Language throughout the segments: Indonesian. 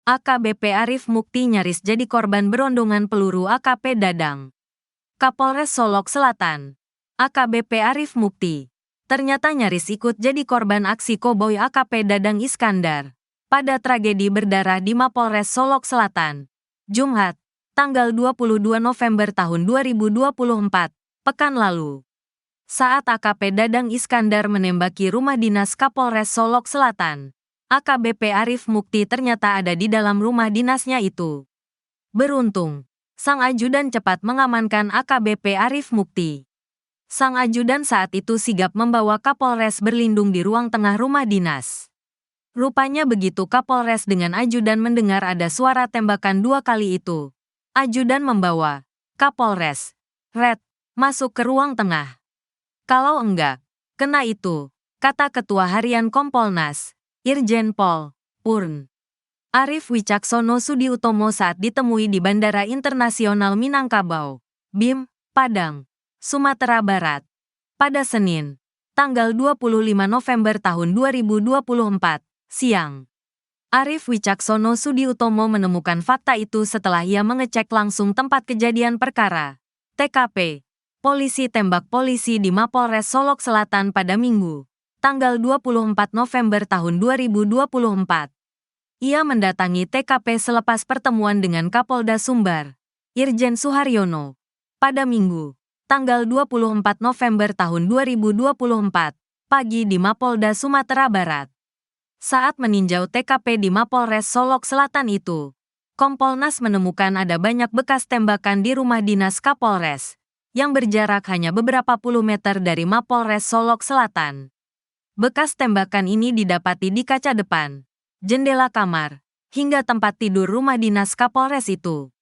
AKBP Arif Mukti nyaris jadi korban berondongan peluru AKP Dadang. Kapolres Solok Selatan, AKBP Arif Mukti, ternyata nyaris ikut jadi korban aksi koboi AKP Dadang Iskandar pada tragedi berdarah di Mapolres Solok Selatan, Jumat, tanggal 22 November tahun 2024, pekan lalu. Saat AKP Dadang Iskandar menembaki rumah dinas Kapolres Solok Selatan, AKBP Arif Mukti ternyata ada di dalam rumah dinasnya itu. Beruntung, sang ajudan cepat mengamankan AKBP Arif Mukti. Sang ajudan saat itu sigap membawa Kapolres berlindung di ruang tengah rumah dinas. Rupanya begitu Kapolres dengan ajudan mendengar ada suara tembakan 2 kali itu, ajudan membawa Kapolres, Red, masuk ke ruang tengah. Kalau enggak, kena itu, kata Ketua Harian Kompolnas, Irjen Pol. Purn. Arif Wicaksono Sudiutomo saat ditemui di Bandara Internasional Minangkabau, BIM, Padang, Sumatera Barat, pada Senin, tanggal 25 November tahun 2024, siang. Arif Wicaksono Sudiutomo menemukan fakta itu setelah ia mengecek langsung tempat kejadian perkara, TKP, polisi tembak polisi di Mapolres Solok Selatan pada Minggu, tanggal 24 November tahun 2024. Ia mendatangi TKP selepas pertemuan dengan Kapolda Sumbar, Irjen Suharyono, pada Minggu, tanggal 24 November tahun 2024, pagi di Mapolda Sumatera Barat. Saat meninjau TKP di Mapolres Solok Selatan itu, Kompolnas menemukan ada banyak bekas tembakan di rumah dinas Kapolres, yang berjarak hanya beberapa puluh meter dari Mapolres Solok Selatan. Bekas tembakan ini didapati di kaca depan, jendela kamar, hingga tempat tidur rumah dinas Kapolres itu.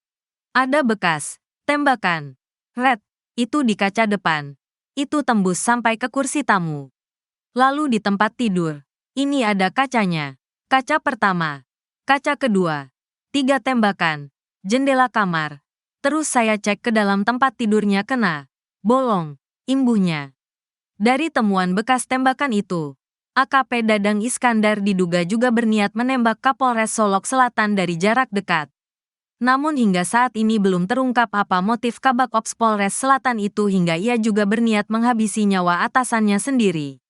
Ada bekas tembakan, Red, itu di kaca depan. Itu tembus sampai ke kursi tamu. Lalu di tempat tidur, ini ada kacanya. Kaca pertama, kaca kedua, 3 tembakan, jendela kamar. Terus saya cek ke dalam tempat tidurnya kena, bolong, imbuhnya. Dari temuan bekas tembakan itu, AKP Dadang Iskandar diduga juga berniat menembak Kapolres Solok Selatan dari jarak dekat. Namun hingga saat ini belum terungkap apa motif Kabak Ops Polres Selatan itu hingga ia juga berniat menghabisi nyawa atasannya sendiri.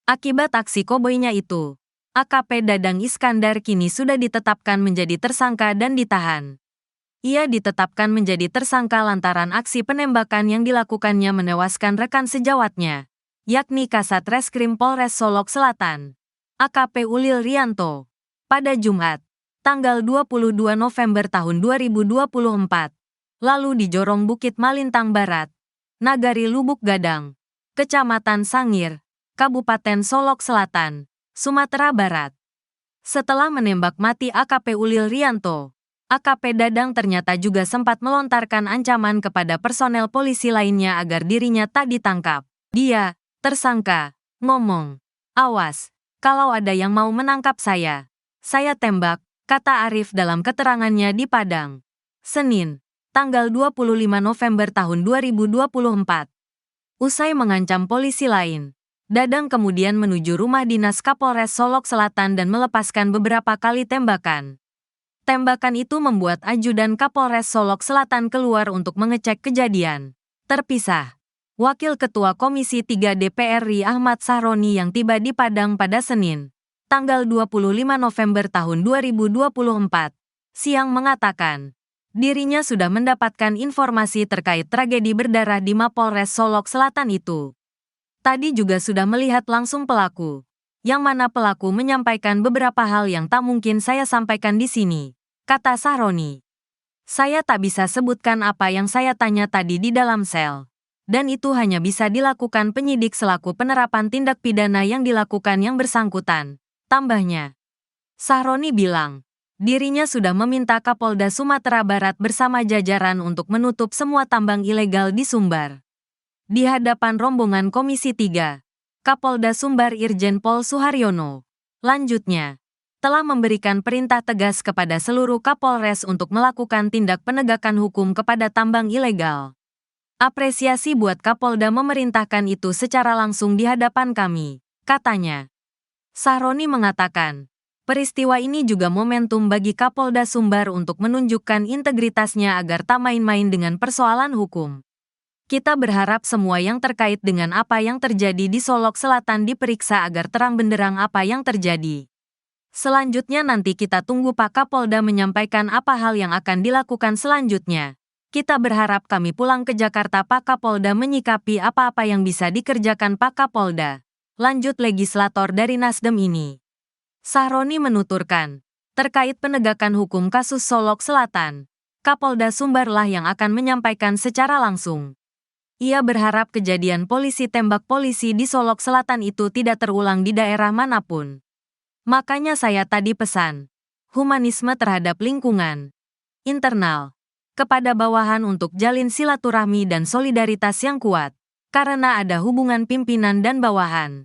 Akibat aksi koboinya itu, AKP Dadang Iskandar kini sudah ditetapkan menjadi tersangka dan ditahan. Ia ditetapkan menjadi tersangka lantaran aksi penembakan yang dilakukannya menewaskan rekan sejawatnya, yakni Kasat Reskrim Polres Solok Selatan, AKP Ulil Rianto, pada Jumat, tanggal 22 November tahun 2024, lalu di Jorong Bukit Malintang Barat, Nagari Lubuk Gadang, Kecamatan Sangir, Kabupaten Solok Selatan, Sumatera Barat. Setelah menembak mati AKP Ulil Rianto, AKP Dadang ternyata juga sempat melontarkan ancaman kepada personel polisi lainnya agar dirinya tak ditangkap. Dia, tersangka, ngomong, "Awas, kalau ada yang mau menangkap saya tembak," kata Arif dalam keterangannya di Padang, Senin, tanggal 25 November tahun 2024. Usai mengancam polisi lain, Dadang kemudian menuju rumah dinas Kapolres Solok Selatan dan melepaskan beberapa kali tembakan. Tembakan itu membuat ajudan Kapolres Solok Selatan keluar untuk mengecek kejadian. Terpisah, Wakil Ketua Komisi 3 DPR RI Ahmad Sahroni yang tiba di Padang pada Senin, tanggal 25 November tahun 2024, siang mengatakan, dirinya sudah mendapatkan informasi terkait tragedi berdarah di Mapolres Solok Selatan itu. Tadi juga sudah melihat langsung pelaku, yang mana pelaku menyampaikan beberapa hal yang tak mungkin saya sampaikan di sini, kata Sahroni. Saya tak bisa sebutkan apa yang saya tanya tadi di dalam sel. Dan itu hanya bisa dilakukan penyidik selaku penerapan tindak pidana yang dilakukan yang bersangkutan, tambahnya. Sahroni bilang, dirinya sudah meminta Kapolda Sumatera Barat bersama jajaran untuk menutup semua tambang ilegal di Sumbar. Di hadapan rombongan Komisi 3, Kapolda Sumbar Irjen Pol Suharyono, lanjutnya, telah memberikan perintah tegas kepada seluruh Kapolres untuk melakukan tindak penegakan hukum kepada tambang ilegal. Apresiasi buat Kapolda memerintahkan itu secara langsung di hadapan kami, katanya. Sahroni mengatakan, Peristiwa ini juga momentum bagi Kapolda Sumbar untuk menunjukkan integritasnya agar tak main-main dengan persoalan hukum. Kita berharap semua yang terkait dengan apa yang terjadi di Solok Selatan diperiksa agar terang benderang apa yang terjadi. Selanjutnya nanti kita tunggu Pak Kapolda menyampaikan apa hal yang akan dilakukan selanjutnya. Kita berharap kami pulang ke Jakarta Pak Kapolda menyikapi apa-apa yang bisa dikerjakan Pak Kapolda. Lanjut legislator dari Nasdem ini. Sahroni menuturkan, terkait penegakan hukum kasus Solok Selatan, Kapolda Sumbarlah yang akan menyampaikan secara langsung. Ia berharap kejadian polisi tembak polisi di Solok Selatan itu tidak terulang di daerah manapun. Makanya saya tadi pesan, humanisme terhadap lingkungan, internal, kepada bawahan untuk jalin silaturahmi dan solidaritas yang kuat, karena ada hubungan pimpinan dan bawahan.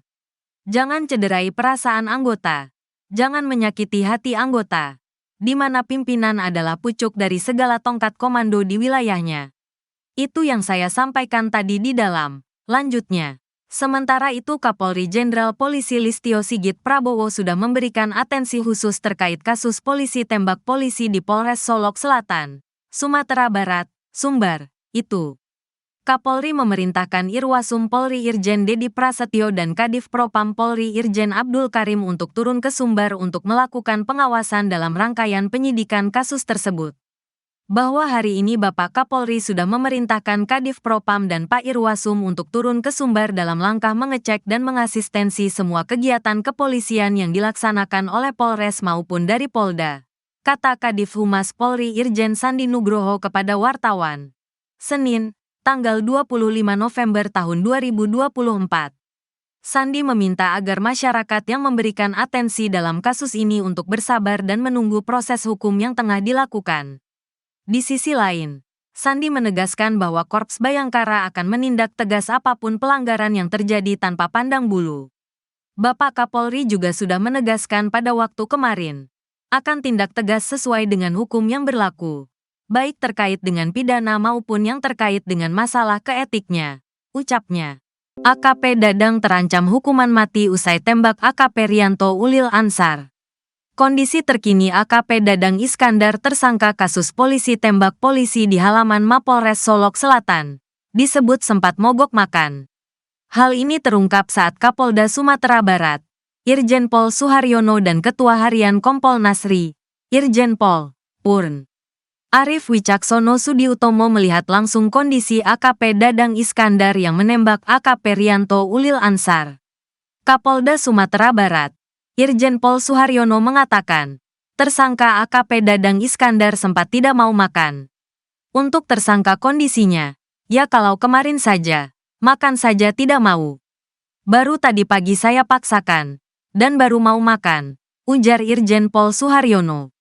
Jangan cederai perasaan anggota, jangan menyakiti hati anggota, di mana pimpinan adalah pucuk dari segala tongkat komando di wilayahnya. Itu yang saya sampaikan tadi di dalam, lanjutnya. Sementara itu Kapolri Jenderal Polisi Listio Sigit Prabowo sudah memberikan atensi khusus terkait kasus polisi tembak polisi di Polres Solok Selatan, Sumatera Barat, Sumbar, itu. Kapolri memerintahkan Irwasum Polri Irjen Dedi Prasetyo dan Kadif Propam Polri Irjen Abdul Karim untuk turun ke Sumbar untuk melakukan pengawasan dalam rangkaian penyidikan kasus tersebut. Bahwa hari ini Bapak Kapolri sudah memerintahkan Kadif Propam dan Pak Irwasum untuk turun ke Sumbar dalam langkah mengecek dan mengasistensi semua kegiatan kepolisian yang dilaksanakan oleh Polres maupun dari Polda, kata Kadif Humas Polri Irjen Sandi Nugroho kepada wartawan. Senin, tanggal 25 November tahun 2024. Sandi meminta agar masyarakat yang memberikan atensi dalam kasus ini untuk bersabar dan menunggu proses hukum yang tengah dilakukan. Di sisi lain, Sandi menegaskan bahwa Korps Bayangkara akan menindak tegas apapun pelanggaran yang terjadi tanpa pandang bulu. Bapak Kapolri juga sudah menegaskan pada waktu kemarin, akan tindak tegas sesuai dengan hukum yang berlaku, baik terkait dengan pidana maupun yang terkait dengan masalah keetiknya, ucapnya. AKP Dadang terancam hukuman mati usai tembak AKP Rianto Ulil Ansar. Kondisi terkini AKP Dadang Iskandar tersangka kasus polisi tembak polisi di halaman Mapolres Solok Selatan, disebut sempat mogok makan. Hal ini terungkap saat Kapolda Sumatera Barat, Irjen Pol Suharyono dan Ketua Harian Kompolnas RI, Irjen Pol Purn Arif Wicaksono Sudiutomo melihat langsung kondisi AKP Dadang Iskandar yang menembak AKP Rianto Ulil Ansar. Kapolda Sumatera Barat, Irjen Pol Suharyono mengatakan, tersangka AKP Dadang Iskandar sempat tidak mau makan. Untuk tersangka kondisinya, ya kalau kemarin saja, makan saja tidak mau. Baru tadi pagi saya paksakan, dan baru mau makan, ujar Irjen Pol Suharyono.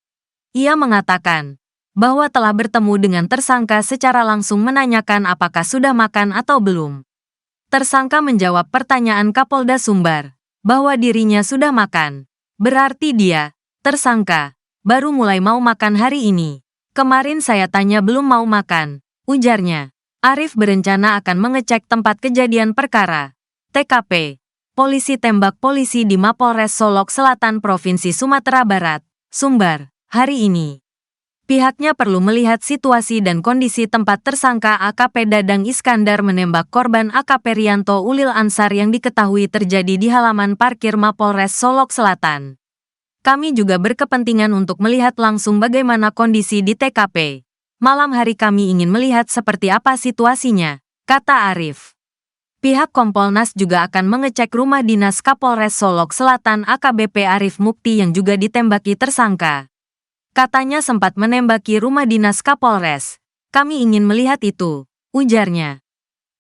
Ia mengatakan, bahwa telah bertemu dengan tersangka secara langsung menanyakan apakah sudah makan atau belum. Tersangka menjawab pertanyaan Kapolda Sumbar, bahwa dirinya sudah makan. Berarti dia, tersangka, baru mulai mau makan hari ini. Kemarin saya tanya belum mau makan, ujarnya. Arif berencana akan mengecek tempat kejadian perkara, TKP, polisi tembak polisi di Mapolres Solok Selatan Provinsi Sumatera Barat, Sumbar, hari ini. Pihaknya perlu melihat situasi dan kondisi tempat tersangka AKP Dadang Iskandar menembak korban AKP Rianto Ulil Ansar yang diketahui terjadi di halaman parkir Mapolres Solok Selatan. Kami juga berkepentingan untuk melihat langsung bagaimana kondisi di TKP. Malam hari kami ingin melihat seperti apa situasinya, kata Arif. Pihak Kompolnas juga akan mengecek rumah dinas Kapolres Solok Selatan AKBP Arif Mukti yang juga ditembaki tersangka. Katanya sempat menembaki rumah dinas Kapolres. Kami ingin melihat itu, ujarnya.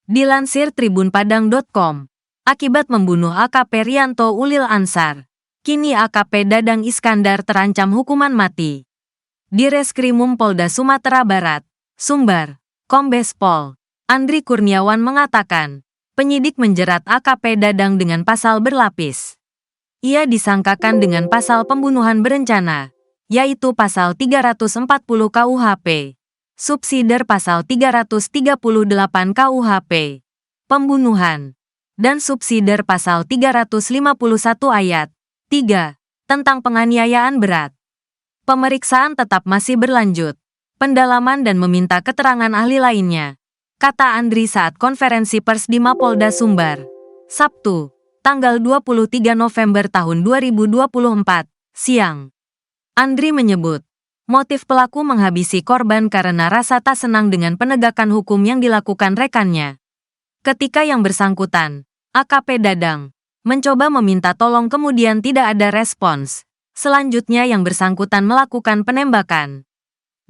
Dilansir tribunpadang.com, akibat membunuh AKP Rianto Ulil Ansar, kini AKP Dadang Iskandar terancam hukuman mati. Di Reskrimum Polda Sumatera Barat, Sumbar, Kombes Pol Andri Kurniawan mengatakan, penyidik menjerat AKP Dadang dengan pasal berlapis. Ia disangkakan dengan pasal pembunuhan berencana, yaitu pasal 340 KUHP, subsidiar pasal 338 KUHP, pembunuhan, dan subsidiar pasal 351 ayat 3 tentang penganiayaan berat. Pemeriksaan tetap masih berlanjut. Pendalaman dan meminta keterangan ahli lainnya, kata Andri saat konferensi pers di Mapolda Sumbar. Sabtu, tanggal 23 November tahun 2024, siang. Andri menyebut, motif pelaku menghabisi korban karena rasa tak senang dengan penegakan hukum yang dilakukan rekannya. Ketika yang bersangkutan, AKP Dadang, mencoba meminta tolong kemudian tidak ada respons. Selanjutnya yang bersangkutan melakukan penembakan.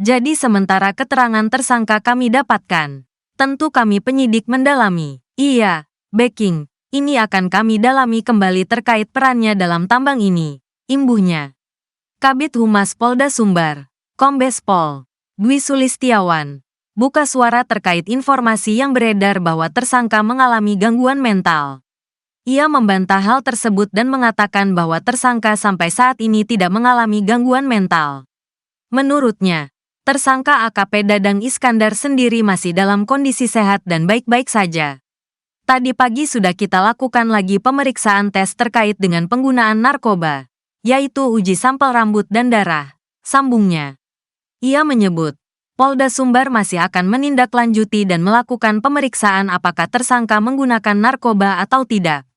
Jadi sementara keterangan tersangka kami dapatkan, tentu kami penyidik mendalami. Iya, backing, ini akan kami dalami kembali terkait perannya dalam tambang ini, imbuhnya. Kabid Humas Polda Sumbar, Kombes Pol Dwi Sulistiawan, buka suara terkait informasi yang beredar bahwa tersangka mengalami gangguan mental. Ia membantah hal tersebut dan mengatakan bahwa tersangka sampai saat ini tidak mengalami gangguan mental. Menurutnya, tersangka AKP Dadang Iskandar sendiri masih dalam kondisi sehat dan baik-baik saja. Tadi pagi sudah kita lakukan lagi pemeriksaan tes terkait dengan penggunaan narkoba, yaitu uji sampel rambut dan darah, sambungnya. Ia menyebut, Polda Sumbar masih akan menindaklanjuti dan melakukan pemeriksaan apakah tersangka menggunakan narkoba atau tidak.